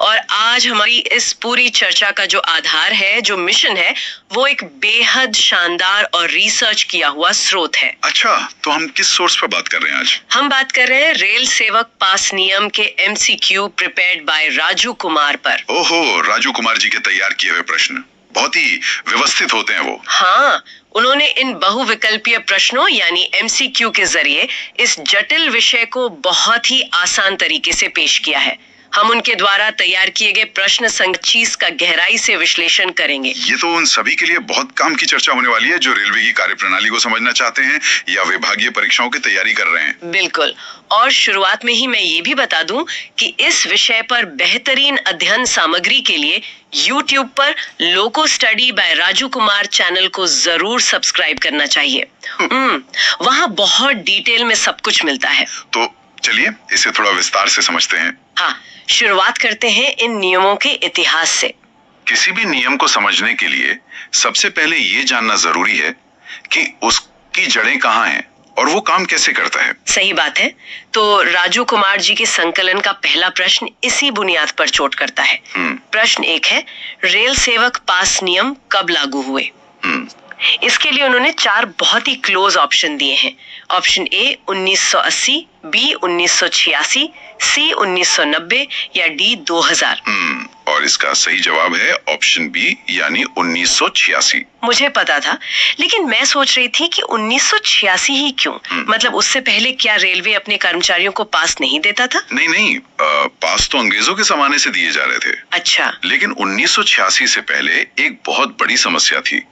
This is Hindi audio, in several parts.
और आज हमारी इस पूरी चर्चा का जो आधार है, जो मिशन है, वो एक बेहद शानदार और रिसर्च किया हुआ स्रोत है। अच्छा, तो हम किस सोर्स पर बात कर रहे हैं आज? हम बात कर रहे हैं रेल सेवक पास नियम के MCQ prepared by Raju Kumar पर। ओहो, राजू कुमार जी के तैयार किए हुए प्रश्न बहुत ही व्यवस्थित होते हैं वो। हाँ, उन्होंने इन बहुविकल्पीय प्रश्नों यानी MCQ के जरिए इस जटिल विषय को बहुत ही आसान तरीके से पेश किया है। हम उनके द्वारा तैयार किए गए प्रश्न संचीज का गहराई से विश्लेषण करेंगे। ये तो उन सभी के लिए बहुत काम की चर्चा होने वाली है जो रेलवे की कार्यप्रणाली को समझना चाहते हैं या विभागीय परीक्षाओं की तैयारी कर रहे हैं। बिल्कुल। और शुरुआत में ही मैं ये भी बता दूं कि इस विषय पर बेहतरीन अध्ययन सामग्री के लिए YouTube पर loco study by Raju Kumar channel को जरूर सब्सक्राइब करना चाहिए। वहाँ बहुत डिटेल में सब कुछ मिलता है। तो चलिए इसे थोड़ा विस्तार से समझते हैं। हाँ, शुरुआत करते हैं इन नियमों के इतिहास से। किसी भी नियम को समझने के लिए सबसे पहले ये जानना जरूरी है कि उसकी जड़ें कहाँ हैं और वो काम कैसे करता है। सही बात है। तो राजू कुमार जी के संकलन का पहला प्रश्न इसी बुनियाद पर चोट करता है। प्रश्न 1 है, रेल सेवक पास नियम कब लागू हुए? इसके लिए उन्होंने 4 बहुत ही क्लोज ऑप्शन दिए हैं। ऑप्शन ए 1980, बी 1986, सी 1990 या डी 2000। और इसका सही जवाब है ऑप्शन बी यानी 1986। मुझे पता था, लेकिन मैं सोच रही थी कि 1986 ही क्यों? मतलब उससे पहले क्या रेलवे अपने कर्मचारियों को पास नहीं देता था? नहीं, पास तो अंग्रेजों के जमाने से दिए जा रहे थे। अच्छा। लेकिन 1986 से पहले एक बहुत बड़ी समस्या थी,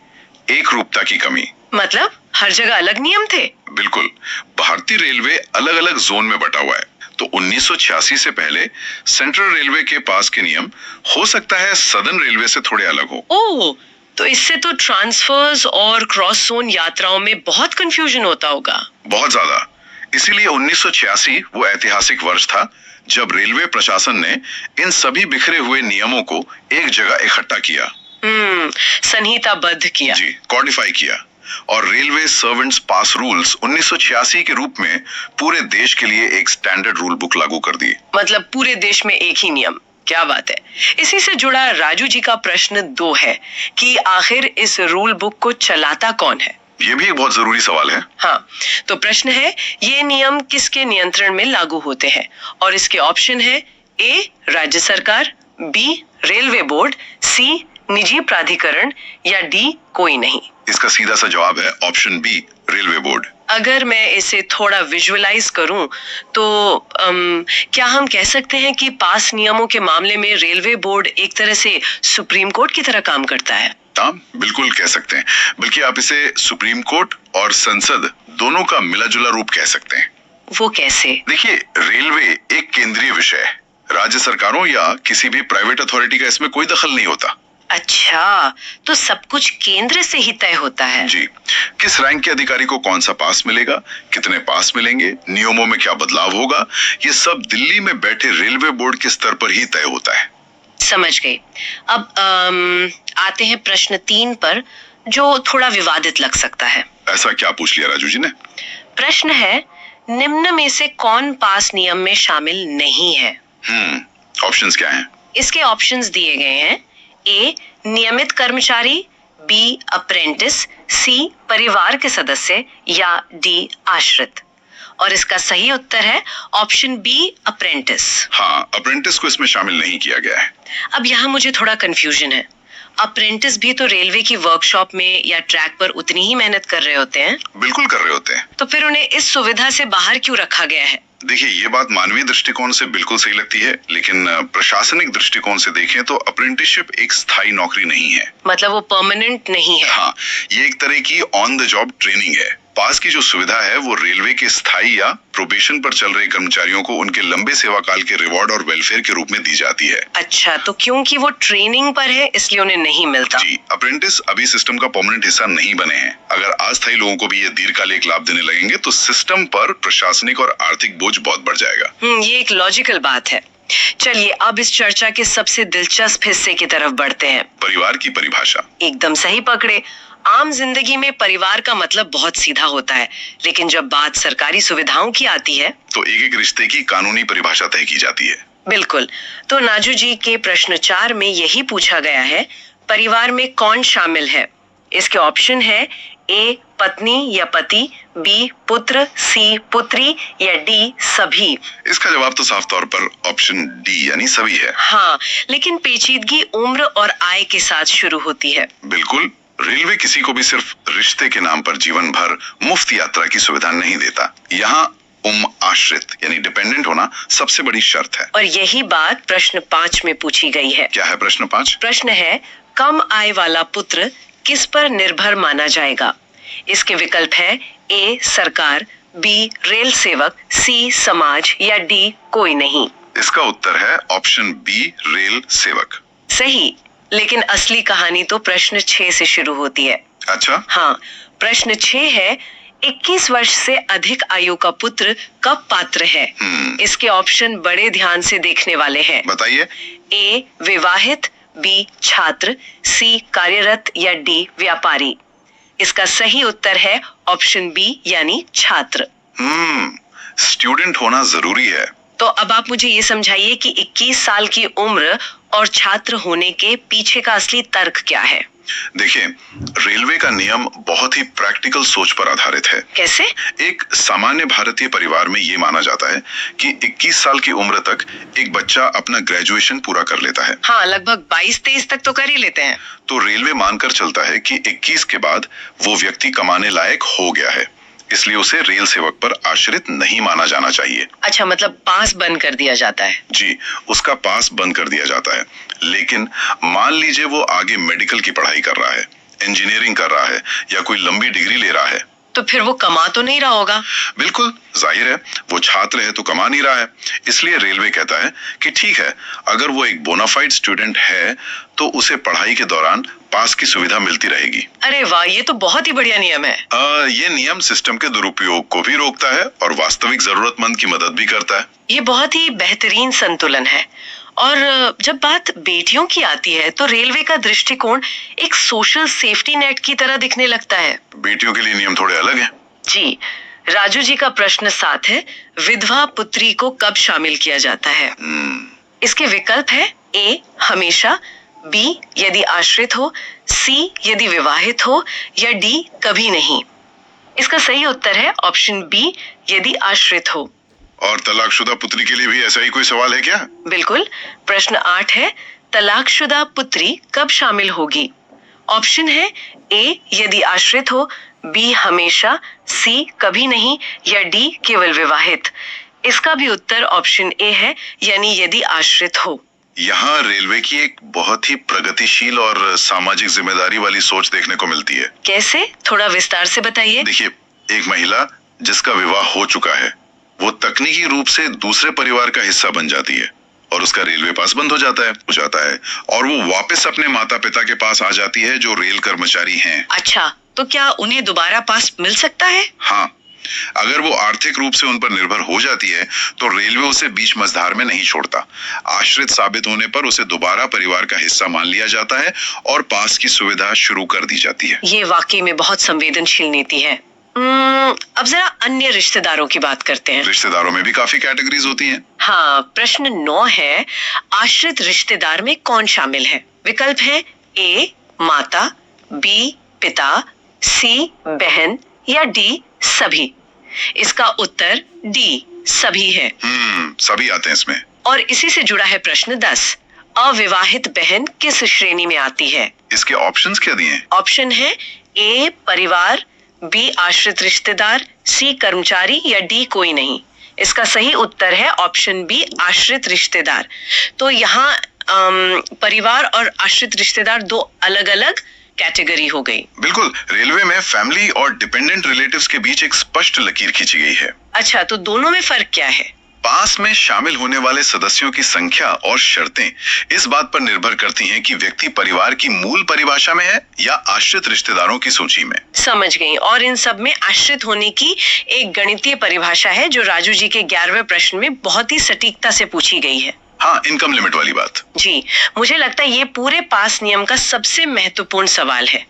एक रूपता की कमी। मतलब हर जगह अलग नियम थे? बिल्कुल, भारतीय रेलवे अलग अलग जोन में बटा हुआ है। तो 1986 से पहले सेंट्रल रेलवे के पास के नियम हो सकता है सदर्न रेलवे से थोड़े अलग हो। ओह, तो इससे तो ट्रांसफर्स और क्रॉस जोन यात्राओं में बहुत कंफ्यूजन होता होगा। बहुत ज्यादा। इसीलिए 1986 वो ऐतिहासिक वर्ष था जब रेलवे प्रशासन ने इन सभी बिखरे हुए नियमों को एक जगह इकट्ठा किया। संहिताबद्ध किया। जी, कॉडिफाई किया। और रेलवे सर्वेंट्स पास रूल्स 1986 के रूप में पूरे देश के लिए एक स्टैंडर्ड रूल बुक लागू कर दी। मतलब पूरे देश में एक ही नियम। क्या बात है। इसी से जुड़ा राजू जी का प्रश्न 2 है कि आखिर इस रूल बुक को चलाता कौन है? ये भी एक बहुत जरूरी सवाल है। हाँ, तो प्रश्न है, ये नियम किसके नियंत्रण में लागू होते हैं? और इसके ऑप्शन है ए राज्य सरकार, बी रेलवे बोर्ड, सी निजी प्राधिकरण या डी कोई नहीं। इसका सीधा सा जवाब है ऑप्शन बी रेलवे बोर्ड। अगर मैं इसे थोड़ा विजुअलाइज करूं तो क्या हम कह सकते हैं कि पास नियमों के मामले में रेलवे बोर्ड एक तरह से सुप्रीम कोर्ट की तरह काम करता है? हाँ, बिल्कुल कह सकते हैं। बल्कि आप इसे सुप्रीम कोर्ट और संसद दोनों का मिला जुला रूप कह सकते हैं। वो कैसे? देखिए, रेलवे एक केंद्रीय विषय है। राज्य सरकारों या किसी भी प्राइवेट अथॉरिटी का इसमें कोई दखल नहीं होता। अच्छा, तो सब कुछ केंद्र से ही तय होता है? जी, किस रैंक के अधिकारी को कौन सा पास मिलेगा, कितने पास मिलेंगे, नियमों में क्या बदलाव होगा, ये सब दिल्ली में बैठे रेलवे बोर्ड के स्तर पर ही तय होता है। समझ गई। अब आते हैं प्रश्न 3 पर, जो थोड़ा विवादित लग सकता है। ऐसा क्या पूछ लिया राजू जी ने? प्रश्न है, निम्न में से कौन पास नियम में शामिल नहीं है? ऑप्शंस क्या हैं? इसके ऑप्शंस दिए गए हैं। ए नियमित कर्मचारी, बी अप्रेंटिस, सी परिवार के सदस्य या डी आश्रित। और इसका सही उत्तर है ऑप्शन बी अप्रेंटिस। हाँ, अप्रेंटिस को इसमें शामिल नहीं किया गया है। अब यहाँ मुझे थोड़ा कंफ्यूजन है। अप्रेंटिस भी तो रेलवे की वर्कशॉप में या ट्रैक पर उतनी ही मेहनत कर रहे होते हैं। बिल्कुल कर रहे होते हैं। तो फिर उन्हें इस सुविधा से बाहर क्यों रखा गया है? देखिए, ये बात मानवीय दृष्टिकोण से बिल्कुल सही लगती है, लेकिन प्रशासनिक दृष्टिकोण से देखें तो अप्रेंटिसशिप एक स्थायी नौकरी नहीं है। मतलब वो परमानेंट नहीं है? हाँ, ये एक तरह की ऑन द जॉब ट्रेनिंग है। पास की जो सुविधा है वो रेलवे के स्थायी या प्रोबेशन पर चल रहे कर्मचारियों को उनके लंबे सेवा काल के रिवॉर्ड और वेलफेयर के रूप में दी जाती है। अच्छा, तो क्योंकि वो ट्रेनिंग पर है इसलिए उन्हें नहीं मिलता? जी, अप्रेंटिस अभी सिस्टम का परमानेंट हिस्सा नहीं बने हैं। अगर अस्थायी लोगों को भी ये दीर्घकालिक लाभ देने लगेंगे तो सिस्टम पर प्रशासनिक और आर्थिक बोझ बहुत बढ़ जाएगा। ये एक लॉजिकल बात है। चलिए अब इस चर्चा के सबसे दिलचस्प हिस्से की तरफ बढ़ते हैं। परिवार की परिभाषा। एकदम सही पकड़े। आम जिंदगी में परिवार का मतलब बहुत सीधा होता है, लेकिन जब बात सरकारी सुविधाओं की आती है तो एक एक रिश्ते की कानूनी परिभाषा तय की जाती है। बिल्कुल। तो नाजू जी के प्रश्न 4 में यही पूछा गया है, परिवार में कौन शामिल है? इसके ऑप्शन है ए पत्नी या पति, बी पुत्र, सी पुत्री या डी सभी। इसका जवाब तो साफ तौर पर ऑप्शन डी यानी सभी है। हाँ, लेकिन पेचीदगी उम्र और आय के साथ शुरू होती है। बिल्कुल, रेलवे किसी को भी सिर्फ रिश्ते के नाम पर जीवन भर मुफ्त यात्रा की सुविधा नहीं देता। यहाँ आश्रित यानी डिपेंडेंट होना सबसे बड़ी शर्त है। और यही बात प्रश्न 5 में पूछी गई है। क्या है प्रश्न 5? प्रश्न है, कम आय वाला पुत्र किस पर निर्भर माना जाएगा? इसके विकल्प है ए सरकार, बी रेल सेवक, सी समाज या डी कोई नहीं। इसका उत्तर है ऑप्शन बी रेल सेवक। सही, लेकिन असली कहानी तो प्रश्न 6 से शुरू होती है। अच्छा? हाँ, प्रश्न 6 है, 21 वर्ष से अधिक आयु का पुत्र कब पात्र है? इसके ऑप्शन बड़े ध्यान से देखने वाले हैं। बताइए। ए विवाहित, बी छात्र, सी कार्यरत या डी व्यापारी। इसका सही उत्तर है ऑप्शन बी यानी छात्र। स्टूडेंट होना जरूरी है। तो अब आप मुझे ये समझाइए कि 21 साल की उम्र और छात्र होने के पीछे का असली तर्क क्या है? देखिए, रेलवे का नियम बहुत ही प्रैक्टिकल सोच पर आधारित है। कैसे? एक सामान्य भारतीय परिवार में ये माना जाता है कि 21 साल की उम्र तक एक बच्चा अपना ग्रेजुएशन पूरा कर लेता है। हाँ, लगभग 22-23 तक तो कर ही लेते हैं। तो रेलवे मानकर चलता है कि 21 के बाद वो व्यक्ति कमाने लायक हो गया है, इसलिए उसे रेल सेवक पर आश्रित नहीं माना जाना चाहिए। अच्छा, मतलब पास बंद कर दिया जाता है? जी, उसका पास बंद कर दिया जाता है। लेकिन मान लीजिए वो आगे मेडिकल की पढ़ाई कर रहा है, इंजीनियरिंग कर रहा है या कोई लंबी डिग्री ले रहा है, तो फिर वो कमा तो नहीं रहा होगा? बिल्कुल जाहिर है, वो छात्र है तो कमा नहीं रहा है। इसलिए रेलवे कहता है कि ठीक है, अगर वो एक बोनाफाइड स्टूडेंट है तो उसे पढ़ाई के दौरान पास की सुविधा मिलती रहेगी। अरे वाह, ये तो बहुत ही बढ़िया नियम है। ये नियम सिस्टम के दुरुपयोग को भी रोकता है और वास्तविक जरूरतमंद की मदद भी करता है। ये बहुत ही बेहतरीन संतुलन है। और जब बात बेटियों की आती है तो रेलवे का दृष्टिकोण एक सोशल सेफ्टी नेट की तरह दिखने लगता है। बेटियों के लिए नियम थोड़े अलग हैं। जी, राजू जी का प्रश्न 7 है, विधवा पुत्री को कब शामिल किया जाता है? इसके विकल्प है ए हमेशा, बी यदि आश्रित हो, सी यदि विवाहित हो या डी कभी नहीं। इसका सही उत्तर है ऑप्शन बी यदि आश्रित हो। और तलाकशुदा पुत्री के लिए भी ऐसा ही कोई सवाल है क्या? बिल्कुल, प्रश्न 8 है, तलाकशुदा पुत्री कब शामिल होगी? ऑप्शन है ए यदि आश्रित हो, बी हमेशा, सी कभी नहीं या डी केवल विवाहित। इसका भी उत्तर ऑप्शन ए है, यानी यदि आश्रित हो। यहाँ रेलवे की एक बहुत ही प्रगतिशील और सामाजिक जिम्मेदारी वाली सोच देखने को मिलती है। कैसे? थोड़ा विस्तार से बताइए। देखिए, एक महिला जिसका विवाह हो चुका है, वो तकनीकी रूप से दूसरे परिवार का हिस्सा बन जाती है और उसका रेलवे पास बंद हो जाता है और वो वापस अपने माता पिता के पास आ जाती है जो रेल कर्मचारी हैं। अच्छा, तो क्या उन्हें दोबारा पास मिल सकता है? हाँ, अगर वो आर्थिक रूप से उन पर निर्भर हो जाती है तो रेलवे उसे बीच मझधार में नहीं छोड़ता। आश्रित साबित होने पर उसे दोबारा परिवार का हिस्सा मान लिया जाता है और पास की सुविधा शुरू कर दी जाती है। ये वाकई में बहुत संवेदनशील नीति है। अब जरा अन्य रिश्तेदारों की बात करते हैं। रिश्तेदारों में भी काफी कैटेगरीज होती हैं। हाँ, प्रश्न 9 है, आश्रित रिश्तेदार में कौन शामिल है? विकल्प है ए माता, बी पिता, सी बहन या डी सभी। इसका उत्तर डी सभी है। सभी आते हैं इसमें। और इसी से जुड़ा है प्रश्न 10, अविवाहित बहन किस श्रेणी में आती है? इसके ऑप्शंस क्या दिए? ऑप्शन है ए परिवार, बी आश्रित रिश्तेदार, सी कर्मचारी या डी कोई नहीं। इसका सही उत्तर है ऑप्शन बी आश्रित रिश्तेदार। तो यहाँ परिवार और आश्रित रिश्तेदार दो अलग अलग कैटेगरी हो गई। बिल्कुल, रेलवे में फैमिली और डिपेंडेंट रिलेटिव्स के बीच एक स्पष्ट लकीर खींची गई है। अच्छा, तो दोनों में फर्क क्या है? पास में शामिल होने वाले सदस्यों की संख्या और शर्तें इस बात पर निर्भर करती हैं कि व्यक्ति परिवार की मूल परिभाषा में है या आश्रित रिश्तेदारों की सूची में। समझ गई। और इन सब में आश्रित होने की एक गणितीय परिभाषा है जो राजू जी के 11वें प्रश्न में बहुत ही सटीकता से पूछी गई है। हाँ, इनकम लिमिट वाली बात। जी, मुझे लगता है ये पूरे पास नियम का सबसे महत्वपूर्ण सवाल है।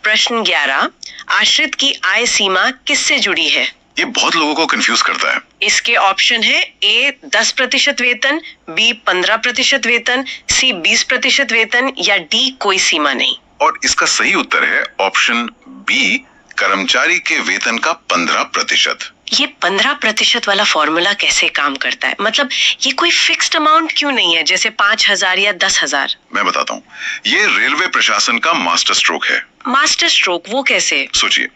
प्रश्न 11, आश्रित की आय सीमा किससे जुड़ी है? ये बहुत लोगों को कंफ्यूज करता है। इसके ऑप्शन है ए 10% वेतन, बी 15% वेतन, सी 20% वेतन या डी कोई सीमा नहीं। और इसका सही उत्तर है ऑप्शन बी, कर्मचारी के वेतन का 15%। ये 15% वाला फॉर्मूला कैसे काम करता है? मतलब ये कोई फिक्स्ड अमाउंट क्यों नहीं है, जैसे 5,000 या 10,000? मैं बताता हूँ, ये रेलवे प्रशासन का मास्टर स्ट्रोक है। मास्टर स्ट्रोक वो कैसे? सोचिए,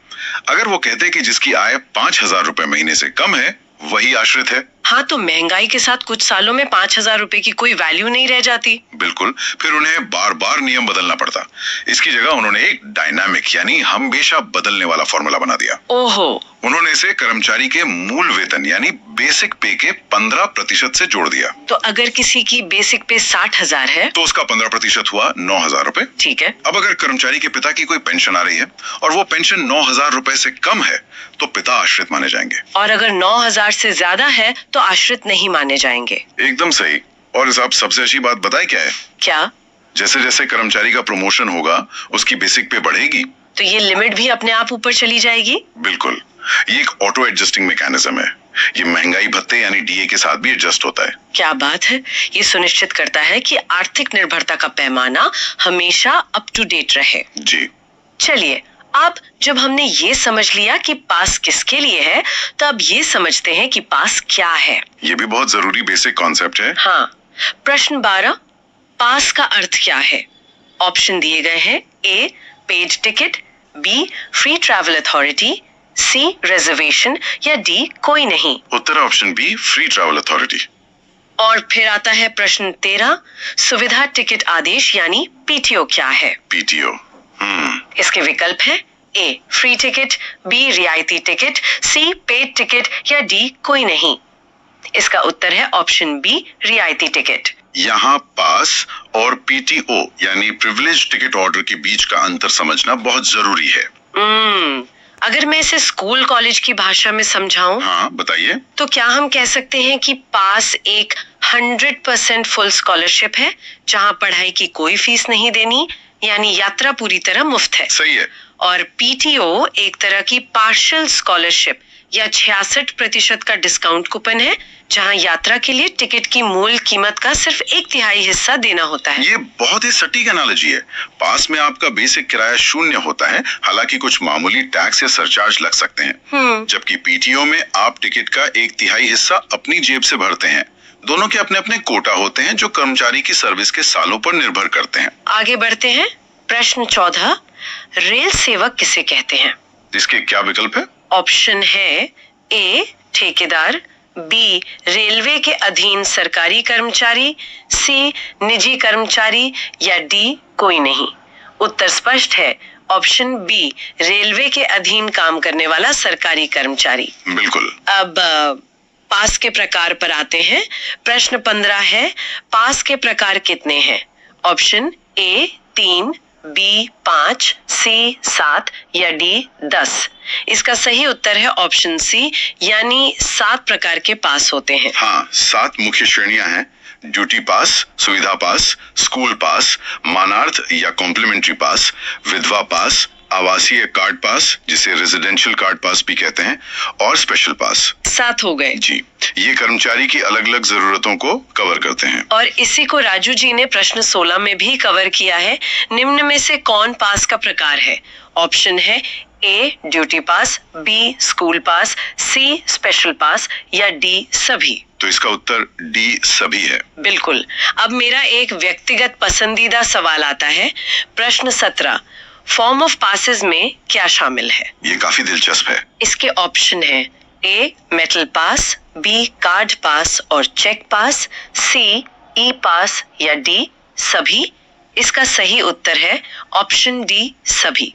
अगर वो कहते कि जिसकी आय 5,000 रुपए महीने से कम है वही आश्रित है। हाँ, तो महंगाई के साथ कुछ सालों में 5,000 रुपए की कोई वैल्यू नहीं रह जाती। बिल्कुल, फिर उन्हें बार बार नियम बदलना पड़ता। इसकी जगह उन्होंने एक डायनामिक यानी हमेशा बदलने वाला फॉर्मूला बना दिया। ओहो। उन्होंने इसे कर्मचारी के मूल वेतन यानी बेसिक पे के 15% से जोड़ दिया। तो अगर किसी की बेसिक पे 60,000 है तो उसका 15% हुआ 9,000 रुपए। ठीक है। अब अगर कर्मचारी के पिता की कोई पेंशन आ रही है और वो पेंशन 9,000 रुपए से कम है तो पिता आश्रित माने जाएंगे। और अगर 9,000 से ज्यादा है तो आश्रित नहीं माने जाएंगे। एकदम सही। और इस आप सबसे अच्छी बात बताए क्या है? क्या? जैसे जैसे कर्मचारी का प्रमोशन होगा उसकी बेसिक पे बढ़ेगी। तो ये लिमिट भी अपने आप ऊपर चली जाएगी? बिल्कुल, ये एक ऑटो एडजस्टिंग मैकेनिज्म है। ये महंगाई भत्ते यानी डीए के साथ भी एडजस्ट होता है। क्या बात है। ये सुनिश्चित करता है कि आर्थिक निर्भरता का पैमाना हमेशा अप टू डेट रहे। जी। चलिए, अब जब हमने ये समझ लिया कि पास किसके लिए है, तो अब ये समझते हैं कि पास क्या है। ये भी बहुत जरूरी बेसिक कॉन्सेप्ट है। हाँ। प्रश्न 12, पास का अर्थ क्या है? ऑप्शन दिए गए हैं A paid ticket, B free travel authority, C reservation या डी कोई नहीं। उत्तर option B, free travel authority. और फिर आता है प्रश्न 13, सुविधा टिकट आदेश यानी पीटीओ क्या है? पीटीओ। इसके विकल्प है ए फ्री टिकट, बी रियायती टिकट, सी पेड टिकट या डी कोई नहीं। इसका उत्तर है ऑप्शन बी, रियायती टिकट। यहाँ पास और पीटीओ यानी प्रिविलेज टिकट ऑर्डर के बीच का अंतर समझना बहुत जरूरी है। अगर मैं इसे स्कूल कॉलेज की भाषा में समझाऊं, हाँ बताइए। तो क्या हम कह सकते हैं कि पास एक 100% फुल स्कॉलरशिप है जहां पढ़ाई की कोई फीस नहीं देनी, यानी यात्रा पूरी तरह मुफ्त है। सही है। और पीटीओ एक तरह की पार्शियल स्कॉलरशिप या 66% का डिस्काउंट कूपन है जहां यात्रा के लिए टिकट की मूल कीमत का सिर्फ 1/3 हिस्सा देना होता है। ये बहुत ही सटीक एनालॉजी है। पास में आपका बेसिक किराया 0 होता है, हालांकि कुछ मामूली टैक्स या सरचार्ज लग सकते हैं। जबकि पीटीओ में आप टिकट का 1/3 हिस्सा अपनी जेब से भरते हैं। दोनों के अपने अपने कोटा होते हैं जो कर्मचारी की सर्विस के सालों पर निर्भर करते हैं। आगे बढ़ते हैं। प्रश्न 14, रेल सेवक किसे कहते हैं? इसके क्या विकल्प है? ऑप्शन है ए ठेकेदार, बी रेलवे के अधीन सरकारी कर्मचारी, सी निजी कर्मचारी या डी कोई नहीं। उत्तर स्पष्ट है, ऑप्शन बी रेलवे के अधीन काम करने वाला सरकारी कर्मचारी। बिल्कुल। अब पास के प्रकार पर आते हैं। प्रश्न 15 है, पास के प्रकार कितने हैं? ऑप्शन ए 3, बी 5, सी 7 या डी 10। इसका सही उत्तर है ऑप्शन सी, यानी 7 प्रकार के पास होते हैं। हाँ, 7 मुख्य श्रेणियां हैं। ड्यूटी पास, सुविधा पास, स्कूल पास, मानार्थ या कॉम्प्लीमेंट्री पास, विधवा पास, आवासीय कार्ड पास जिसे रेजिडेंशियल कार्ड पास भी कहते हैं, और स्पेशल पास। 7 हो गए। जी, ये कर्मचारी की अलग अलग जरूरतों को कवर करते हैं। और इसी को राजू जी ने प्रश्न 16 में भी कवर किया है। निम्न में से कौन पास का प्रकार है? ऑप्शन है A duty pass, B school pass, C special pass या डी सभी। तो इसका उत्तर डी सभी है। बिल्कुल। अब मेरा एक व्यक्तिगत पसंदीदा सवाल आता है। प्रश्न 17, फॉर्म ऑफ पासेस में क्या शामिल है? ये काफी दिलचस्प है। इसके ऑप्शन है A metal pass, B card pass और चेक पास, सी ई पास या डी सभी। इसका सही उत्तर है ऑप्शन डी सभी।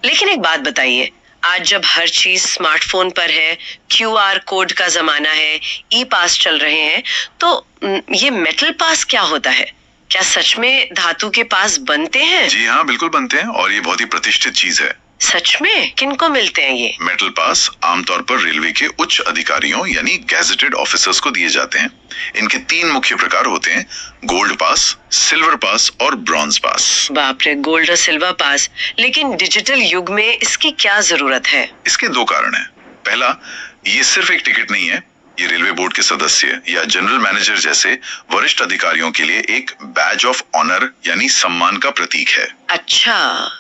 लेकिन एक बात बताइए, आज जब हर चीज स्मार्टफोन पर है, क्यूआर कोड का जमाना है, ई पास चल रहे हैं, तो ये मेटल पास क्या होता है? क्या सच में धातु के पास बनते हैं? जी हाँ, बिल्कुल बनते हैं और ये बहुत ही प्रतिष्ठित चीज है। सच में? किनको मिलते हैं ये? मेटल पास आमतौर पर रेलवे के उच्च अधिकारियों यानी गैजेटेड ऑफिसर्स को दिए जाते हैं। इनके 3 मुख्य प्रकार होते हैं, गोल्ड पास, सिल्वर पास और ब्रॉन्ज पास। बाप रे, गोल्ड और सिल्वर पास। लेकिन डिजिटल युग में इसकी क्या जरूरत है? इसके 2 कारण हैं। पहला, ये सिर्फ एक टिकट नहीं है, ये रेलवे बोर्ड के सदस्य या जनरल मैनेजर जैसे वरिष्ठ अधिकारियों के लिए एक बैज ऑफ ऑनर यानी सम्मान का प्रतीक है। अच्छा,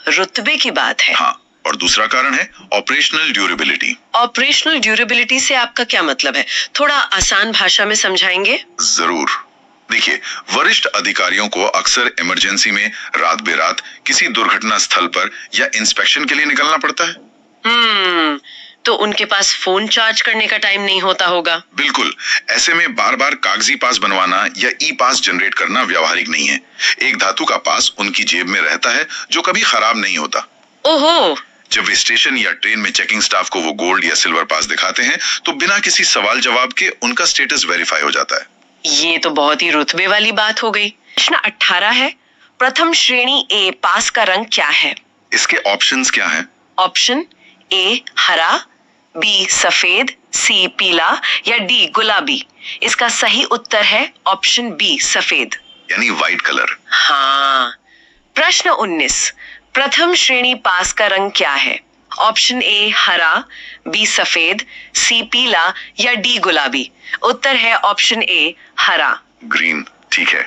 रुतबे की बात है। हाँ, और दूसरा कारण है ऑपरेशनल ड्यूरेबिलिटी। ऑपरेशनल ड्यूरेबिलिटी से आपका क्या मतलब है? थोड़ा आसान भाषा में समझाएंगे? जरूर। देखिए, वरिष्ठ अधिकारियों को अक्सर इमरजेंसी में रात बेरात किसी दुर्घटना स्थल पर या इंस्पेक्शन के लिए निकलना पड़ता है। तो उनके पास फोन चार्ज करने का टाइम नहीं होता होगा। बिल्कुल, ऐसे में बार बार कागजी पास बनवाना या ई पास जनरेट करना व्यावहारिक नहीं है। एक धातु का पास उनकी जेब में रहता है जो कभी खराब नहीं होता। ओहो। जब वे स्टेशन या ट्रेन में चेकिंग स्टाफ को वो गोल्ड या सिल्वर पास दिखाते हैं तो बिना किसी सवाल जवाब के उनका स्टेटस वेरीफाई हो जाता है। ये तो बहुत ही रुतबे वाली बात हो गई। प्रश्न 18 है, प्रथम श्रेणी ए पास का रंग क्या है? इसके ऑप्शंस क्या हैं? ऑप्शन ए हरा, बी सफेद, सी पीला या डी गुलाबी। इसका सही उत्तर है ऑप्शन बी सफेद यानी व्हाइट कलर। हाँ। प्रश्न 19, प्रथम श्रेणी पास का रंग क्या है? ऑप्शन ए हरा, बी सफेद, सी पीला या डी गुलाबी। उत्तर है ऑप्शन ए हरा, ग्रीन। ठीक है।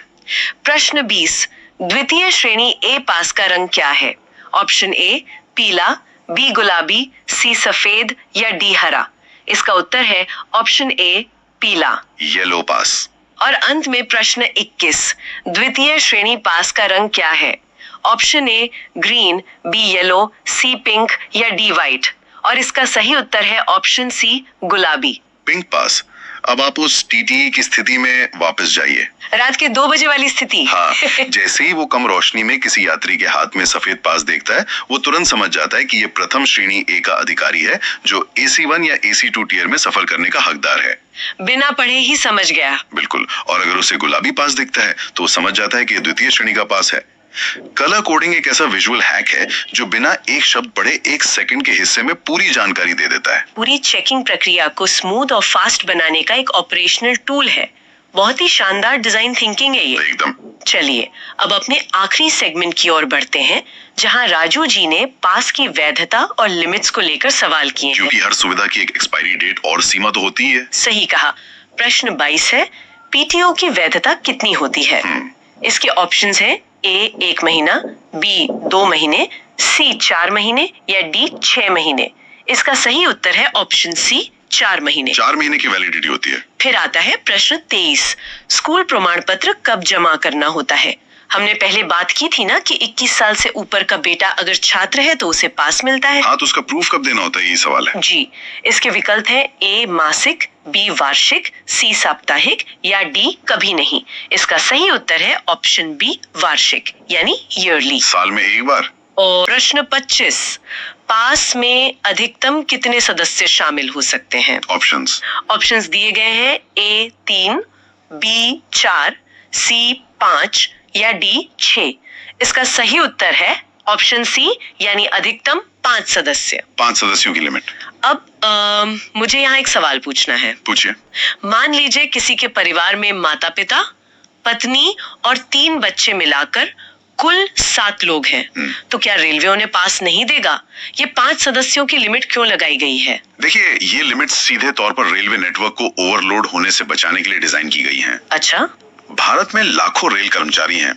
प्रश्न 20, द्वितीय श्रेणी ए पास का रंग क्या है? ऑप्शन ए पीला, बी गुलाबी, सी सफेद या डी हरा। इसका उत्तर है ऑप्शन ए पीला, येलो पास। और अंत में प्रश्न 21, द्वितीय श्रेणी पास का रंग क्या है? Option A green, B yellow, C pink या डी व्हाइट। और इसका सही उत्तर है ऑप्शन सी गुलाबी, पिंक पास। अब आप उस टीटी की स्थिति में वापस जाइए। रात के 2 बजे वाली स्थिति। हाँ, जैसे ही वो कम रोशनी में किसी यात्री के हाथ में सफेद पास देखता है, वो तुरंत समझ जाता है कि ये प्रथम श्रेणी ए का अधिकारी है जो AC1 या AC2 टियर में सफर करने का हकदार है। बिना पढ़े ही समझ गया। बिल्कुल। और अगर उसे गुलाबी पास दिखता है तो वो समझ जाता है कि ये द्वितीय श्रेणी का पास है। कलर कोडिंग एक ऐसा विजुअल हैक है जो बिना एक शब्द पढ़े 1 सेकंड के हिस्से में पूरी जानकारी दे देता है। पूरी चेकिंग प्रक्रिया को स्मूथ और फास्ट बनाने का एक ऑपरेशनल टूल है। बहुत ही शानदार डिजाइन थिंकिंग है ये। एकदम। चलिए अब अपने आखिरी सेगमेंट की ओर बढ़ते हैं, जहां राजू जी ने पास की वैधता और लिमिट्स को लेकर सवाल किए हैं। क्योंकि हर सुविधा की एक एक्सपायरी डेट और सीमा तो होती है। सही कहा। प्रश्न 22 है, पीटीओ की वैधता कितनी होती है? इसके ऑप्शंस हैं ए 1 महीना, बी 2 महीने, सी 4 महीने या डी 6 महीने। इसका सही उत्तर है ऑप्शन सी 4 महीने। 4 महीने की वैलिडिटी होती है। फिर आता है प्रश्न 23, स्कूल प्रमाण पत्र कब जमा करना होता है? हमने पहले बात की थी ना कि 21 साल से ऊपर का बेटा अगर छात्र है तो उसे पास मिलता है। हाँ, तो उसका प्रूफ कब देना होता है, ये सवाल है। जी, इसके विकल्प है ए मासिक, बी वार्षिक, सी साप्ताहिक या डी कभी नहीं। इसका सही उत्तर है ऑप्शन बी वार्षिक यानी ईयरली, साल में एक बार। और प्रश्न 25, पास में अधिकतम कितने सदस्य शामिल हो सकते हैं? ऑप्शंस दिए गए हैं ए 3, बी 4, सी 5 या डी 6। इसका सही उत्तर है ऑप्शन सी यानी अधिकतम 5 सदस्य। 5 सदस्यों की लिमिट। अब मुझे यहाँ एक सवाल पूछना है। पूछिए। मान लीजिए किसी के परिवार में माता पिता, पत्नी और 3 बच्चे मिलाकर कुल 7 लोग हैं। तो क्या रेलवे उन्हें पास नहीं देगा? ये 5 सदस्यों की लिमिट क्यों लगाई गई है? देखिए, ये लिमिट सीधे तौर पर रेलवे नेटवर्क को ओवरलोड होने से बचाने के लिए डिजाइन की गई हैं। अच्छा। भारत में लाखों रेल कर्मचारी हैं।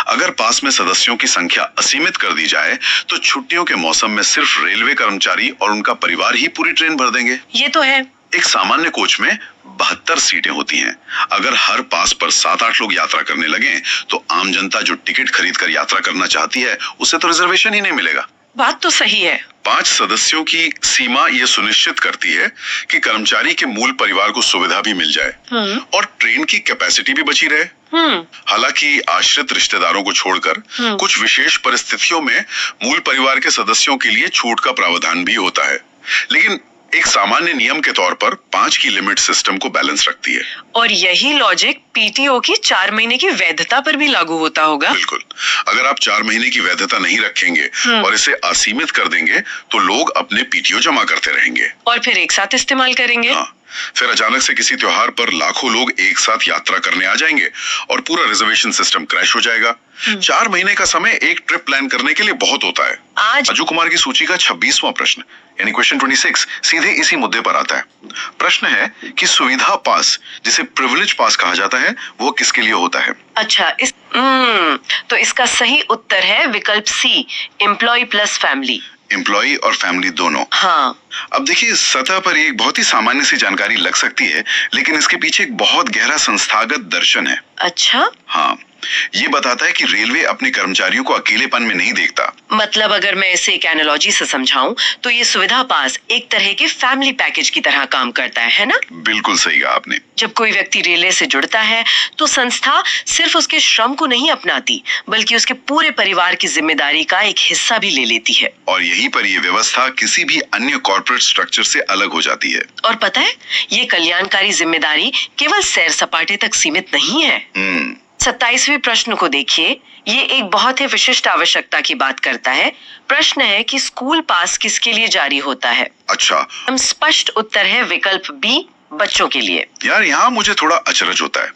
अगर पास में सदस्यों की संख्या असीमित कर दी जाए तो छुट्टियों के मौसम में सिर्फ रेलवे कर्मचारी और उनका परिवार ही पूरी ट्रेन भर देंगे। ये तो है। एक सामान्य कोच में 72 सीटें होती हैं। अगर हर पास पर 7-8 लोग यात्रा करने लगे तो आम जनता जो टिकट खरीद कर यात्रा करना चाहती है उसे तो रिजर्वेशन ही नहीं मिलेगा। बात तो सही है। 5 सदस्यों की सीमा ये सुनिश्चित करती है कि कर्मचारी के मूल परिवार को सुविधा भी मिल जाए और ट्रेन की कैपेसिटी भी बची रहे। हालांकि आश्रित रिश्तेदारों को छोड़कर कुछ विशेष परिस्थितियों में मूल परिवार के सदस्यों के लिए छूट का प्रावधान भी होता है, लेकिन एक सामान्य नियम के तौर पर 5 की लिमिट सिस्टम को बैलेंस रखती है। और यही लॉजिक पीटीओ की 4 महीने की वैधता पर भी लागू होता होगा। बिल्कुल। अगर आप 4 महीने की वैधता नहीं रखेंगे और इसे असीमित कर देंगे तो लोग अपने पीटीओ जमा करते रहेंगे और फिर एक साथ इस्तेमाल करेंगे। हाँ, फिर अचानक से किसी त्योहार पर लाखों लोग एक साथ यात्रा करने आ जाएंगे और पूरा रिजर्वेशन सिस्टम क्रैश हो जाएगा। 4 महीने का समय एक ट्रिप प्लान करने के लिए बहुत होता है। आज राजू कुमार की सूची का 26वां प्रश्न यानी क्वेश्चन 26 सीधे इसी मुद्दे पर आता है। प्रश्न है कि सुविधा पास, जिसे प्रिविलेज पास कहा जाता है, वो किसके लिए होता है? अच्छा, तो इसका सही उत्तर है विकल्प सी, एम्प्लॉय प्लस फैमिली। एम्प्लॉय और फैमिली दोनों। हाँ, अब देखिए, सतह पर एक बहुत ही सामान्य सी जानकारी लग सकती है, लेकिन इसके पीछे एक बहुत गहरा संस्थागत दर्शन है। अच्छा, हाँ, ये बताता है कि रेलवे अपने कर्मचारियों को अकेलेपन में नहीं देखता। मतलब अगर मैं इसे एक एनालॉजी से समझाऊं तो ये सुविधा पास एक तरह के फैमिली पैकेज की तरह काम करता है ना? बिल्कुल सही कहा आपने। जब कोई व्यक्ति रेलवे से जुड़ता है तो संस्था सिर्फ उसके श्रम को नहीं अपनाती, बल्कि उसके पूरे परिवार की जिम्मेदारी का एक हिस्सा भी ले लेती है। और यहीं पर ये व्यवस्था किसी भी अन्य कॉर्पोरेट स्ट्रक्चर से अलग हो जाती है। और पता है, ये कल्याणकारी जिम्मेदारी केवल सैर सपाटे तक सीमित नहीं है। 27वें प्रश्न को देखिए, ये एक बहुत ही विशिष्ट आवश्यकता की बात करता है। प्रश्न है कि स्कूल पास किसके लिए जारी होता है? अच्छा, हम स्पष्ट उत्तर है विकल्प बी, बच्चों के लिए। यार यहाँ मुझे थोड़ा अचरज होता है।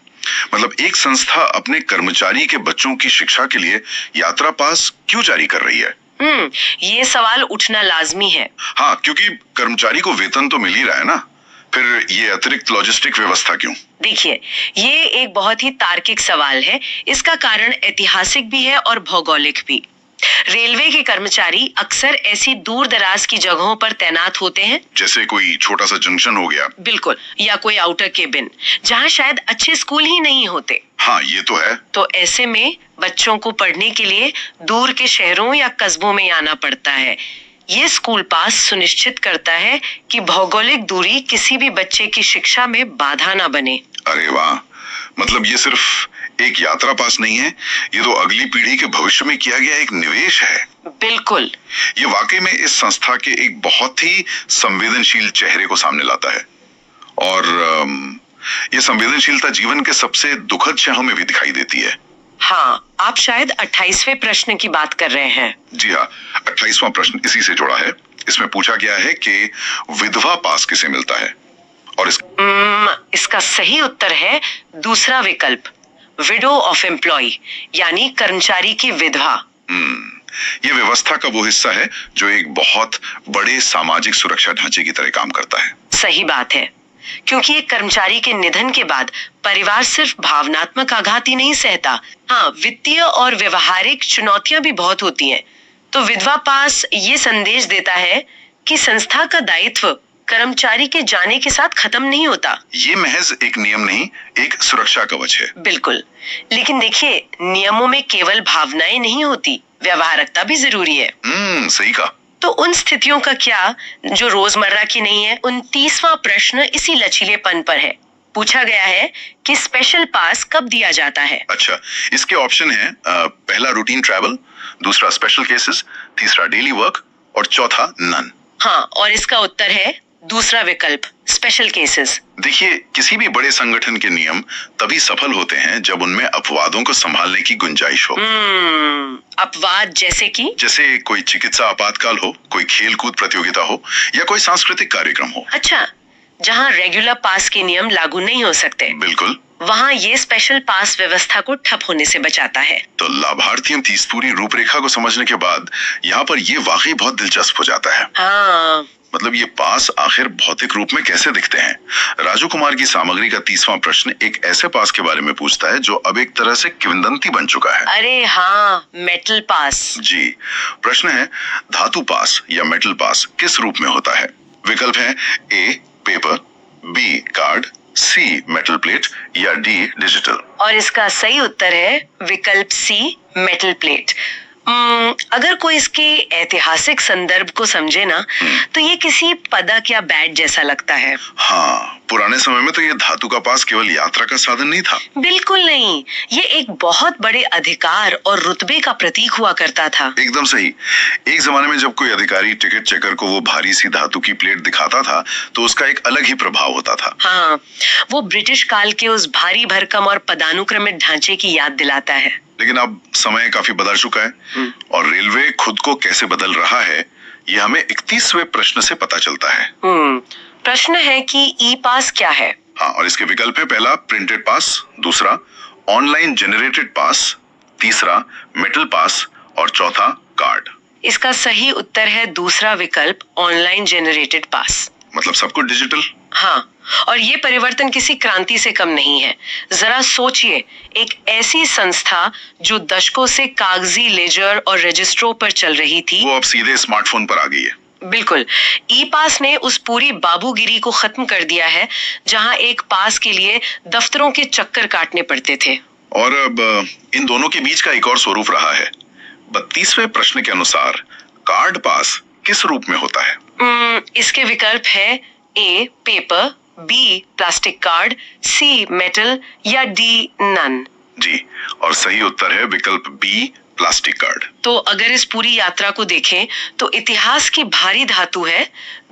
मतलब एक संस्था अपने कर्मचारी के बच्चों की शिक्षा के लिए यात्रा पास क्यों जारी कर रही है? ये सवाल उठना लाजमी है। हाँ, क्योंकि कर्मचारी को वेतन तो मिल ही रहा है ना, फिर ये अतिरिक्त लॉजिस्टिक व्यवस्था क्यों? देखिए, ये एक बहुत ही तार्किक सवाल है। इसका कारण ऐतिहासिक भी है और भौगोलिक भी। रेलवे के कर्मचारी अक्सर ऐसी दूर दराज की जगहों पर तैनात होते हैं, जैसे कोई छोटा सा जंक्शन हो गया। बिल्कुल, या कोई आउटर केबिन, जहाँ शायद अच्छे स्कूल ही नहीं होते। हाँ, ये तो है। तो ऐसे में बच्चों को पढ़ने के लिए दूर के शहरों या कस्बों में आना पड़ता है। ये स्कूल पास सुनिश्चित करता है कि भौगोलिक दूरी किसी भी बच्चे की शिक्षा में बाधा ना बने। अरे वाह, मतलब ये सिर्फ एक यात्रा पास नहीं है, ये तो अगली पीढ़ी के भविष्य में किया गया एक निवेश है। बिल्कुल, ये वाकई में इस संस्था के एक बहुत ही संवेदनशील चेहरे को सामने लाता है। और ये संवेदनशीलता जीवन के सबसे दुखद क्षणों में भी दिखाई देती है। हाँ, आप शायद 28वें प्रश्न की बात कर रहे हैं। जी हाँ, 28वां प्रश्न इसी से जुड़ा है। इसमें पूछा गया है कि विधवा पास किसे मिलता है? और इसका सही उत्तर है दूसरा विकल्प, विडो ऑफ एम्प्लॉय, यानी कर्मचारी की विधवा। ये व्यवस्था का वो हिस्सा है जो एक बहुत बड़े सामाजिक सुरक्षा ढांचे की तरह काम करता है। सही बात है, क्योंकि एक कर्मचारी के निधन के बाद परिवार सिर्फ भावनात्मक आघात ही नहीं सहता, हाँ, वित्तीय और व्यवहारिक चुनौतियां भी बहुत होती हैं। तो विधवा पास ये संदेश देता है कि संस्था का दायित्व कर्मचारी के जाने के साथ खत्म नहीं होता। ये महज एक नियम नहीं, एक सुरक्षा कवच है। बिल्कुल, लेकिन देखिए, नियमों में केवल भावनाएं नहीं होती, व्यवहारिकता भी जरूरी है। सही कहा। तो उन स्थितियों का क्या जो रोजमर्रा की नहीं है? 29वां प्रश्न इसी लचीलेपन पर है। पूछा गया है कि स्पेशल पास कब दिया जाता है? अच्छा, इसके ऑप्शन है पहला रूटीन ट्रैवल, दूसरा स्पेशल केसेस, तीसरा डेली वर्क और चौथा नन। हाँ, और इसका उत्तर है दूसरा विकल्प, स्पेशल केसेस। देखिए, किसी भी बड़े संगठन के नियम तभी सफल होते हैं जब उनमें अपवादों को संभालने की गुंजाइश हो। अपवाद जैसे कोई चिकित्सा आपातकाल हो, कोई खेलकूद प्रतियोगिता हो या कोई सांस्कृतिक कार्यक्रम हो। अच्छा, जहाँ रेगुलर पास के नियम लागू नहीं हो सकते, बिल्कुल, वहाँ ये स्पेशल पास व्यवस्था को ठप होने से बचाता है। तो लाभार्थियों की इस पूरी रूपरेखा को समझने के बाद यहाँ पर ये वाकई बहुत दिलचस्प हो जाता है। हाँ, मतलब ये पास आखिर भौतिक रूप में कैसे दिखते हैं? राजू कुमार की सामग्री का 30वां प्रश्न एक ऐसे पास के बारे में पूछता है जो अब एक तरह से किंवदंती बन चुका है। अरे हाँ, मेटल पास। जी, प्रश्न है धातु पास या मेटल पास किस रूप में होता है? विकल्प है ए पेपर, बी कार्ड, सी मेटल प्लेट या डी डिजिटल। और इसका सही उत्तर है विकल्प सी, मेटल प्लेट। अगर कोई इसके ऐतिहासिक संदर्भ को समझे ना, तो ये किसी पदक या बैट जैसा लगता है। हाँ, पुराने समय में तो ये धातु का पास केवल यात्रा का साधन नहीं था। बिल्कुल नहीं, ये एक बहुत बड़े अधिकार और रुतबे का प्रतीक हुआ करता था। एकदम सही। एक जमाने में जब कोई अधिकारी टिकट चेकर को वो भारी सी धातु की प्लेट दिखाता था तो उसका एक अलग ही प्रभाव होता था। हाँ, वो ब्रिटिश काल के उस भारी भरकम और पदानुक्रमित ढांचे की याद दिलाता है। लेकिन अब समय काफी बदल चुका है और रेलवे खुद को कैसे बदल रहा है, ये हमें 31वें प्रश्न से पता चलता है। प्रश्न है कि ई पास क्या है? हाँ, और इसके विकल्प है, पहला प्रिंटेड पास, दूसरा ऑनलाइन जनरेटेड पास, तीसरा मेटल पास और चौथा कार्ड। इसका सही उत्तर है दूसरा विकल्प, ऑनलाइन जनरेटेड पास। मतलब सब कुछ डिजिटल। हाँ, और ये परिवर्तन किसी क्रांति से कम नहीं है। जरा सोचिए, एक ऐसी संस्था जो दशकों से कागजी लेजर और रजिस्ट्रों पर चल रही थी, वो अब सीधे स्मार्टफोन पर आ गई है। बिल्कुल। ई पास ने उस पूरी बाबूगिरी को खत्म कर दिया है जहां एक पास के लिए दफ्तरों के चक्कर काटने पड़ते थे। और अब इन दोनों के बीच का एक और स्वरूप रहा है। 32वें प्रश्न के अनुसार कार्ड पास किस रूप में होता है? इसके विकल्प है ए पेपर, बी प्लास्टिक कार्ड, सी मेटल या डी नन। जी, और सही उत्तर है विकल्प बी प्लास्टिक कार्ड। तो अगर इस पूरी यात्रा को देखें तो इतिहास की भारी धातु है,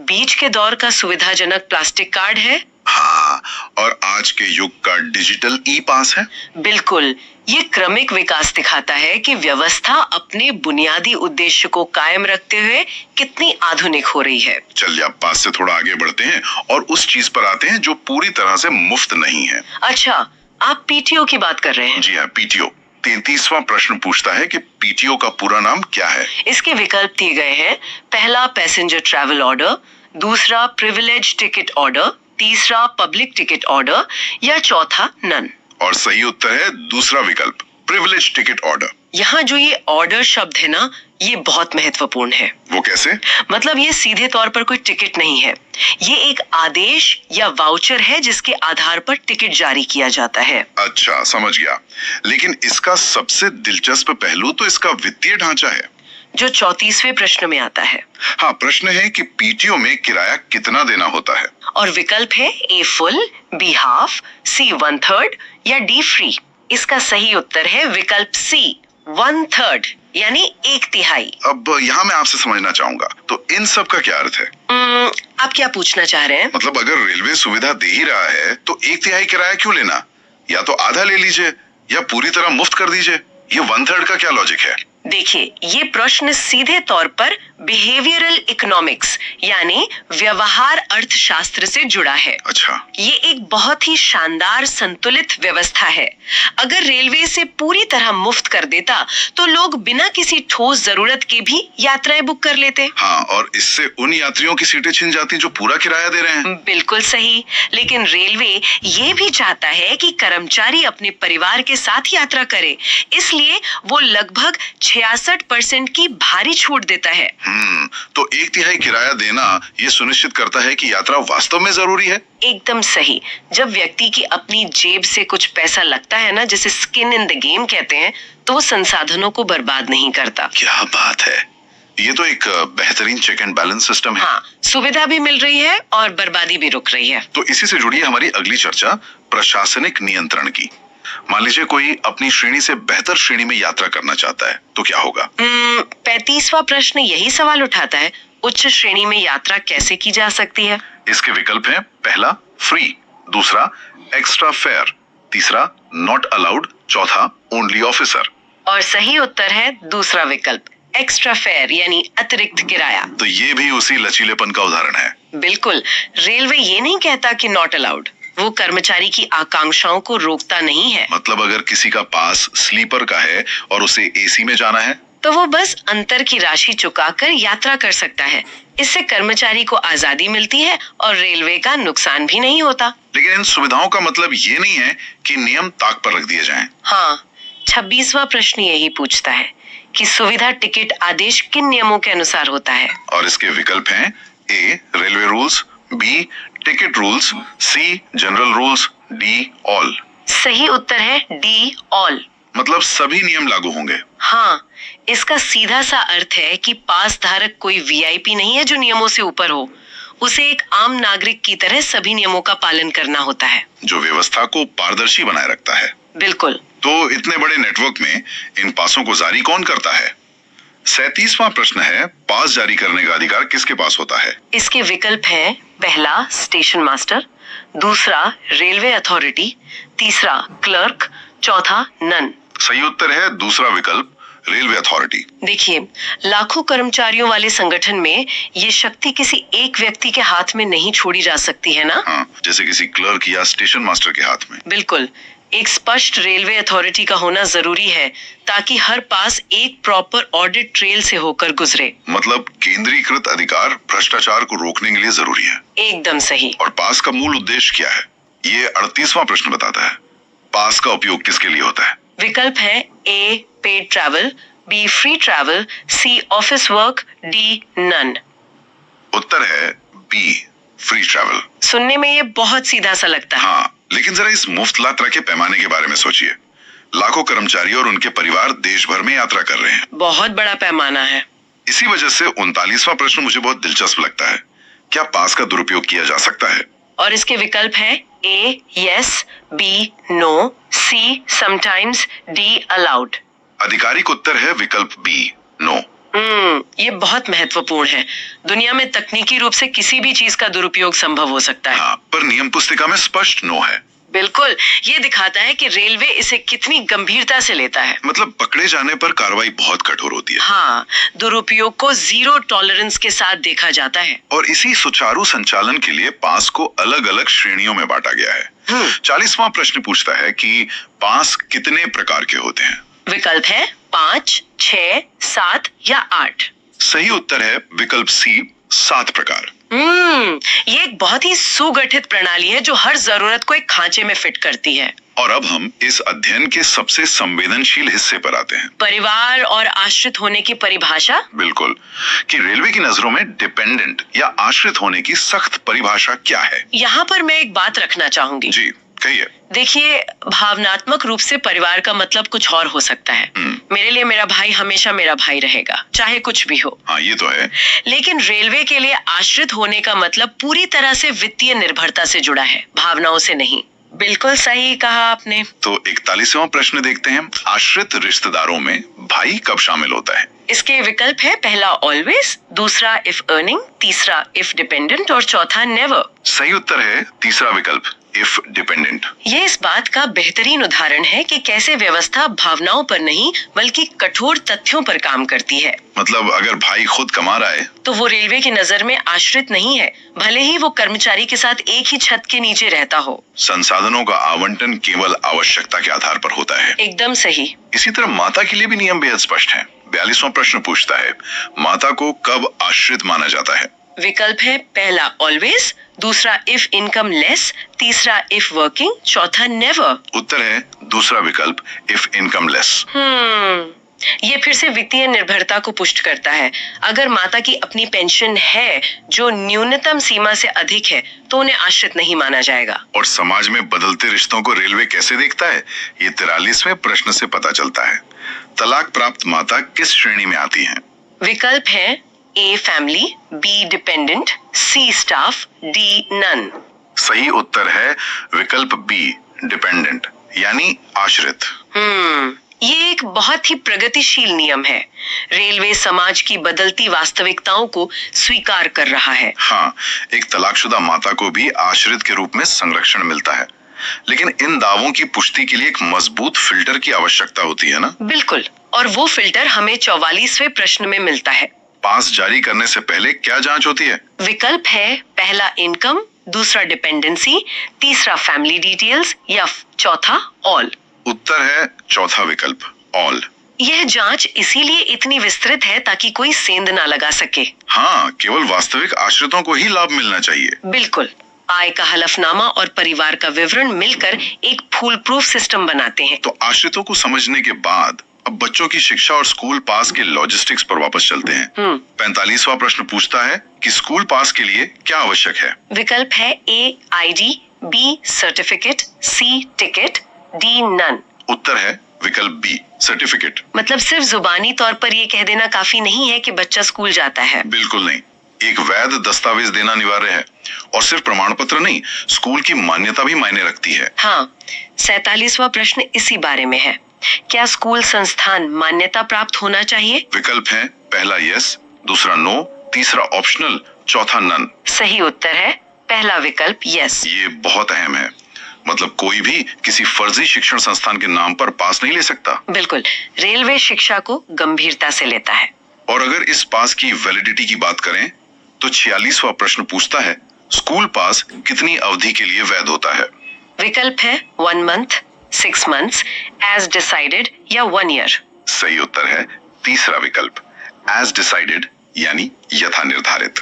बीच के दौर का सुविधाजनक प्लास्टिक कार्ड है। हाँ, और आज के युग का डिजिटल ई पास है। बिल्कुल, ये क्रमिक विकास दिखाता है कि व्यवस्था अपने बुनियादी उद्देश्य को कायम रखते हुए कितनी आधुनिक हो रही है। चलिए अब पास से थोड़ा आगे बढ़ते हैं और उस चीज पर आते हैं जो पूरी तरह से मुफ्त नहीं है। अच्छा, आप पीटीओ की बात कर रहे हैं? जी हाँ, पीटीओ। 33वां प्रश्न पूछता है कि पीटीओ का पूरा नाम क्या है? इसके विकल्प दिए गए हैं, पहला पैसेंजर ट्रैवल ऑर्डर, दूसरा प्रिविलेज टिकट ऑर्डर, तीसरा पब्लिक टिकट ऑर्डर या चौथा नन। और सही उत्तर है दूसरा विकल्प, प्रिविलेज टिकट ऑर्डर। यहाँ जो ये ऑर्डर शब्द है ना, ये बहुत महत्वपूर्ण है। वो कैसे? मतलब ये सीधे तौर पर कोई टिकट नहीं है, ये एक आदेश या वाउचर है जिसके आधार पर टिकट जारी किया जाता है। अच्छा, समझ गया। लेकिन इसका सबसे दिलचस्प पहलू तो इसका वित्तीय ढांचा है, जो 34वें प्रश्न में आता है। हाँ, प्रश्न है कि पीटीओ में किराया कितना देना होता है? और विकल्प है ए फुल, बी हाफ, सी 1/3 या डी फ्री। इसका सही उत्तर है विकल्प सी 1/3 यानी 1/3। अब यहाँ मैं आपसे समझना चाहूंगा, तो इन सब का क्या अर्थ है? आप क्या पूछना चाह रहे हैं? मतलब अगर रेलवे सुविधा दे ही रहा है तो 1/3 किराया क्यों लेना? या तो आधा ले लीजिए या पूरी तरह मुफ्त कर दीजिए। ये 1/3 का क्या लॉजिक है? देखिए, ये प्रश्न सीधे तौर पर बिहेवियरल इकोनॉमिक्स यानी व्यवहार अर्थशास्त्र से जुड़ा है। अच्छा, ये एक बहुत ही शानदार संतुलित व्यवस्था है। अगर रेलवे से पूरी तरह मुफ्त कर देता तो लोग बिना किसी ठोस जरूरत के भी यात्राएं बुक कर लेते। हाँ, और इससे उन यात्रियों की सीटें छिन जाती जो पूरा किराया दे रहे हैं। बिल्कुल सही, लेकिन रेलवे ये भी चाहता है कि कर्मचारी अपने परिवार के साथ यात्रा करे, इसलिए वो लगभग 66% की भारी छूट देता है। तो 1/3 किराया देना ये सुनिश्चित करता है कि यात्रा वास्तव में जरूरी है। एकदम सही। जब व्यक्ति की अपनी जेब से कुछ पैसा लगता है ना, जिसे स्किन इन द गेम कहते हैं, तो संसाधनों को बर्बाद नहीं करता। क्या बात है, ये तो एक बेहतरीन चेक एंड बैलेंस सिस्टम है। हाँ, सुविधा भी मिल रही है और बर्बादी भी रुक रही है। तो इसी से जुड़ी है हमारी अगली चर्चा, प्रशासनिक नियंत्रण की। मान लीजिए कोई अपनी श्रेणी से बेहतर श्रेणी में यात्रा करना चाहता है, तो क्या होगा? 35वां प्रश्न यही सवाल उठाता है, उच्च श्रेणी में यात्रा कैसे की जा सकती है? इसके विकल्प हैं, पहला फ्री, दूसरा एक्स्ट्रा फेयर, तीसरा नॉट अलाउड, चौथा ओनली ऑफिसर। और सही उत्तर है दूसरा विकल्प, एक्स्ट्रा फेयर यानी अतिरिक्त किराया। तो ये भी उसी लचीलेपन का उदाहरण है। बिल्कुल, रेलवे ये नहीं कहता कि नॉट अलाउड, वो कर्मचारी की आकांक्षाओं को रोकता नहीं है। मतलब अगर किसी का पास स्लीपर का है और उसे एसी में जाना है, तो वो बस अंतर की राशि चुकाकर यात्रा कर सकता है। इससे कर्मचारी को आजादी मिलती है और रेलवे का नुकसान भी नहीं होता। लेकिन इन सुविधाओं का मतलब ये नहीं है कि नियम ताक पर रख दिए जाएं। हाँ, 26वां प्रश्न यही पूछता है कि सुविधा टिकट आदेश किन नियमों के अनुसार होता है? और इसके विकल्प हैं, A railway rules, B ticket rules, C general rules, D all. सही उत्तर है डी ऑल। मतलब सभी नियम लागू होंगे। हाँ, इसका सीधा सा अर्थ है कि पास धारक कोई वीआईपी नहीं है जो नियमों से ऊपर हो। उसे एक आम नागरिक की तरह सभी नियमों का पालन करना होता है, जो व्यवस्था को पारदर्शी बनाए रखता है। बिल्कुल। तो इतने बड़े नेटवर्क में इन पासों को जारी कौन करता है? 37वां प्रश्न है, पास जारी करने का अधिकार किसके पास होता है? इसके विकल्प हैं, पहला स्टेशन मास्टर, दूसरा रेलवे अथॉरिटी, तीसरा क्लर्क, चौथा नन। सही उत्तर है दूसरा विकल्प, रेलवे अथॉरिटी। देखिए, लाखों कर्मचारियों वाले संगठन में ये शक्ति किसी एक व्यक्ति के हाथ में नहीं छोड़ी जा सकती है ना? हाँ, जैसे किसी क्लर्क या स्टेशन मास्टर के हाथ में। बिल्कुल, एक स्पष्ट रेलवे अथॉरिटी का होना जरूरी है ताकि हर पास एक प्रॉपर ऑडिट ट्रेल से होकर गुजरे। मतलब केंद्रीकृत अधिकार भ्रष्टाचार को रोकने के लिए जरूरी है। एकदम सही। और पास का मूल उद्देश्य क्या है? ये 38वां प्रश्न बताता है। पास का उपयोग किसके लिए होता है? विकल्प है A paid travel, B free travel, C office work, D none. उत्तर है बी फ्री ट्रैवल। सुनने में ये बहुत सीधा सा लगता है। हाँ, लेकिन जरा इस मुफ्त यात्रा के पैमाने के बारे में सोचिए। लाखों कर्मचारी और उनके परिवार देश भर में यात्रा कर रहे हैं। बहुत बड़ा पैमाना है। इसी वजह से 39वां प्रश्न मुझे बहुत दिलचस्प लगता है। क्या पास का दुरुपयोग किया जा सकता है? और इसके विकल्प है A yes, B no, C sometimes, D allowed. आधिकारिक उत्तर है विकल्प बी नो। ये बहुत महत्वपूर्ण है। दुनिया में तकनीकी रूप से किसी भी चीज का दुरुपयोग संभव हो सकता है। हाँ, पर नियम पुस्तिका में स्पष्ट नो है। बिल्कुल, ये दिखाता है कि रेलवे इसे कितनी गंभीरता से लेता है। मतलब पकड़े जाने पर कार्रवाई बहुत कठोर होती है। हाँ, दुरुपयोग को जीरो टॉलरेंस के साथ देखा जाता है। और इसी सुचारू संचालन के लिए पास को अलग अलग श्रेणियों में बांटा गया है। 40वां प्रश्न पूछता है कि पास कितने प्रकार के होते हैं? विकल्प है 5, 6, 7 या 8। सही उत्तर है विकल्प सी 7 प्रकार। ये एक बहुत ही सुगठित प्रणाली है जो हर जरूरत को एक खांचे में फिट करती है। और अब हम इस अध्ययन के सबसे संवेदनशील हिस्से पर आते हैं। परिवार और आश्रित होने की परिभाषा। बिल्कुल, कि रेलवे की नजरों में डिपेंडेंट या आश्रित होने की सख्त परिभाषा क्या है? यहाँ पर मैं एक बात रखना चाहूंगी। जी कहिए। देखिए, भावनात्मक रूप से परिवार का मतलब कुछ और हो सकता है। मेरे लिए मेरा भाई हमेशा मेरा भाई रहेगा, चाहे कुछ भी हो। हाँ, ये तो है। लेकिन रेलवे के लिए आश्रित होने का मतलब पूरी तरह से वित्तीय निर्भरता से जुड़ा है, भावनाओं से नहीं। बिल्कुल सही कहा आपने। तो 41वां प्रश्न देखते हैं। आश्रित रिश्तेदारों में भाई कब शामिल होता है? इसके विकल्प है पहला ऑलवेज, दूसरा इफ अर्निंग, तीसरा इफ डिपेंडेंट और चौथा नेवर। सही उत्तर है तीसरा विकल्प इफ डिपेंडेंट। ये इस बात का बेहतरीन उदाहरण है कि कैसे व्यवस्था भावनाओं पर नहीं बल्कि कठोर तथ्यों पर काम करती है। मतलब अगर भाई खुद कमा रहा है तो वो रेलवे की नजर में आश्रित नहीं है, भले ही वो कर्मचारी के साथ एक ही छत के नीचे रहता हो। संसाधनों का आवंटन केवल आवश्यकता के आधार पर होता है। एकदम सही। इसी तरह माता के लिए भी नियम बेहद स्पष्ट है। 42वां प्रश्न पूछता है, माता को कब आश्रित माना जाता है? विकल्प है पहला ऑलवेज, दूसरा इफ इनकम लेस, तीसरा इफ वर्किंग, चौथा नेवर। उत्तर है दूसरा विकल्प इफ इनकम लेस। ये फिर से वित्तीय निर्भरता को पुष्ट करता है। अगर माता की अपनी पेंशन है जो न्यूनतम सीमा से अधिक है तो उन्हें आश्रित नहीं माना जाएगा। और समाज में बदलते रिश्तों को रेलवे कैसे देखता है, ये 43वें प्रश्न से पता चलता है। तलाक प्राप्त माता किस श्रेणी में आती है? विकल्प है A family, B dependent, C staff, D none. सही उत्तर है विकल्प बी डिपेंडेंट, यानी आश्रित। ये एक बहुत ही प्रगतिशील नियम है। रेलवे समाज की बदलती वास्तविकताओं को स्वीकार कर रहा है। हाँ, एक तलाकशुदा माता को भी आश्रित के रूप में संरक्षण मिलता है, लेकिन इन दावों की पुष्टि के लिए एक मजबूत फिल्टर की आवश्यकता होती है ना? बिल्कुल, और वो फिल्टर हमें 44वें प्रश्न में मिलता है। पास जारी करने से पहले क्या जांच होती है? विकल्प है पहला इनकम, दूसरा डिपेंडेंसी, तीसरा फैमिली डिटेल्स या चौथा ऑल। उत्तर है चौथा विकल्प ऑल। यह जांच इसीलिए इतनी विस्तृत है ताकि कोई सेंध ना लगा सके। हाँ, केवल वास्तविक आश्रितों को ही लाभ मिलना चाहिए। बिल्कुल, आय का हलफनामा और परिवार का विवरण मिलकर एक फूल प्रूफ सिस्टम बनाते हैं। तो आश्रितों को समझने के बाद अब बच्चों की शिक्षा और स्कूल पास के लॉजिस्टिक्स पर वापस चलते हैं। 45वां प्रश्न पूछता है कि स्कूल पास के लिए क्या आवश्यक है? विकल्प है ए आईडी, बी सर्टिफिकेट, सी टिकट, डी नन। उत्तर है विकल्प बी सर्टिफिकेट। मतलब सिर्फ जुबानी तौर पर ये कह देना काफी नहीं है कि बच्चा स्कूल जाता है। बिल्कुल नहीं, एक वैध दस्तावेज देना अनिवार्य है। और सिर्फ प्रमाण पत्र नहीं, स्कूल की मान्यता भी मायने रखती है। हाँ, 47वां प्रश्न इसी बारे में है। क्या स्कूल संस्थान मान्यता प्राप्त होना चाहिए? विकल्प है पहला यस, दूसरा नो, तीसरा ऑप्शनल, चौथा नन। सही उत्तर है पहला विकल्प यस। ये बहुत अहम है। मतलब कोई भी किसी फर्जी शिक्षण संस्थान के नाम पर पास नहीं ले सकता। बिल्कुल, रेलवे शिक्षा को गंभीरता से लेता है। और अगर इस पास की वैलिडिटी की बात करें तो 46वां प्रश्न पूछता है, स्कूल पास कितनी अवधि के लिए वैध होता है? विकल्प है 1 मंथ, 6 मंथ्स, एज डिसाइडेड या 1 ईयर। सही उत्तर है तीसरा विकल्प, एज डिसाइडेड यानी यथा निर्धारित।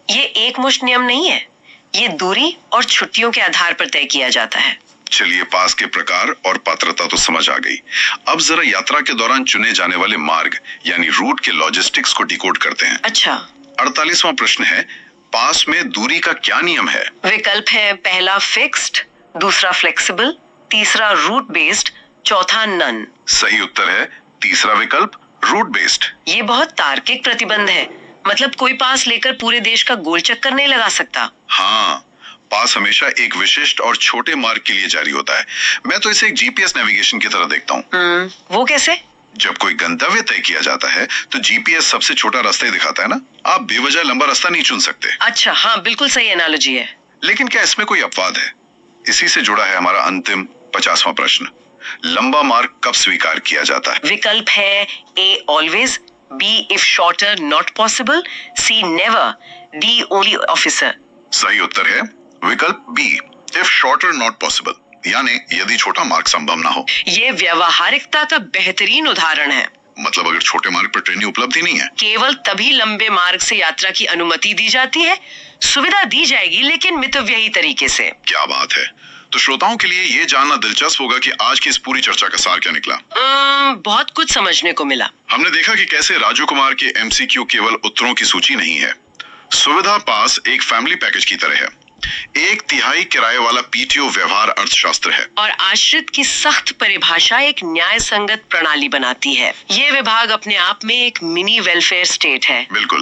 ये एक मुश्त नियम नहीं है, ये दूरी और छुट्टियों के आधार पर तय किया जाता है। चलिए, पास के प्रकार और पात्रता तो समझ आ गई। अब जरा यात्रा के दौरान चुने जाने वाले मार्ग यानी रूट के लॉजिस्टिक्स को डिकोड करते हैं। अच्छा। 48वां प्रश्न है, पास में दूरी का क्या नियम है? विकल्प है पहला फिक्स्ड, दूसरा फ्लेक्सिबल, तीसरा रूट बेस्ड, चौथा नन। सही उत्तर है तीसरा विकल्प, रूट बेस्ड। ये बहुत तार्किक प्रतिबंध है, मतलब कोई पास लेकर पूरे देश का गोल चक्कर नहीं लगा सकता। हाँ, पास हमेशा एक विशिष्ट और छोटे मार्ग के लिए जारी होता है। मैं तो इसे एक जीपीएस नेविगेशन की तरह देखता हूँ। वो कैसे? जब कोई गंतव्य तय किया जाता है तो जीपीएस सबसे छोटा रास्ता ही दिखाता है ना। आप बेवजह लंबा रास्ता नहीं चुन सकते। अच्छा, हाँ, बिल्कुल सही एनालॉजी है। लेकिन क्या इसमें कोई अपवाद है? इसी से जुड़ा है हमारा अंतिम 50वां प्रश्न, लंबा मार्ग कब स्वीकार किया जाता है? विकल्प है A always, B if shorter not possible, C never, D only officer. सही उत्तर है विकल्प B, if shorter not possible, यानी यदि छोटा मार्ग संभव ना हो। ये व्यवहारिकता का बेहतरीन उदाहरण है। मतलब अगर छोटे मार्ग पर ट्रेनें उपलब्ध ही नहीं है, केवल तभी लंबे मार्ग से यात्रा की अनुमति दी जाती है। सुविधा दी जाएगी लेकिन मितव्ययी तरीके से। क्या बात है। तो श्रोताओं के लिए ये जानना दिलचस्प होगा कि आज की इस पूरी चर्चा का सार क्या निकला। बहुत कुछ समझने को मिला। हमने देखा कि कैसे राजू कुमार के एमसीक्यू केवल उत्तरों की सूची नहीं है। सुविधा पास एक फैमिली पैकेज की तरह है। 1/3 किराए वाला पीटीओ व्यवहार अर्थशास्त्र है और आश्रित की सख्त परिभाषा एक न्याय संगत प्रणाली बनाती है। ये विभाग अपने आप में एक मिनी वेलफेयर स्टेट है। बिल्कुल।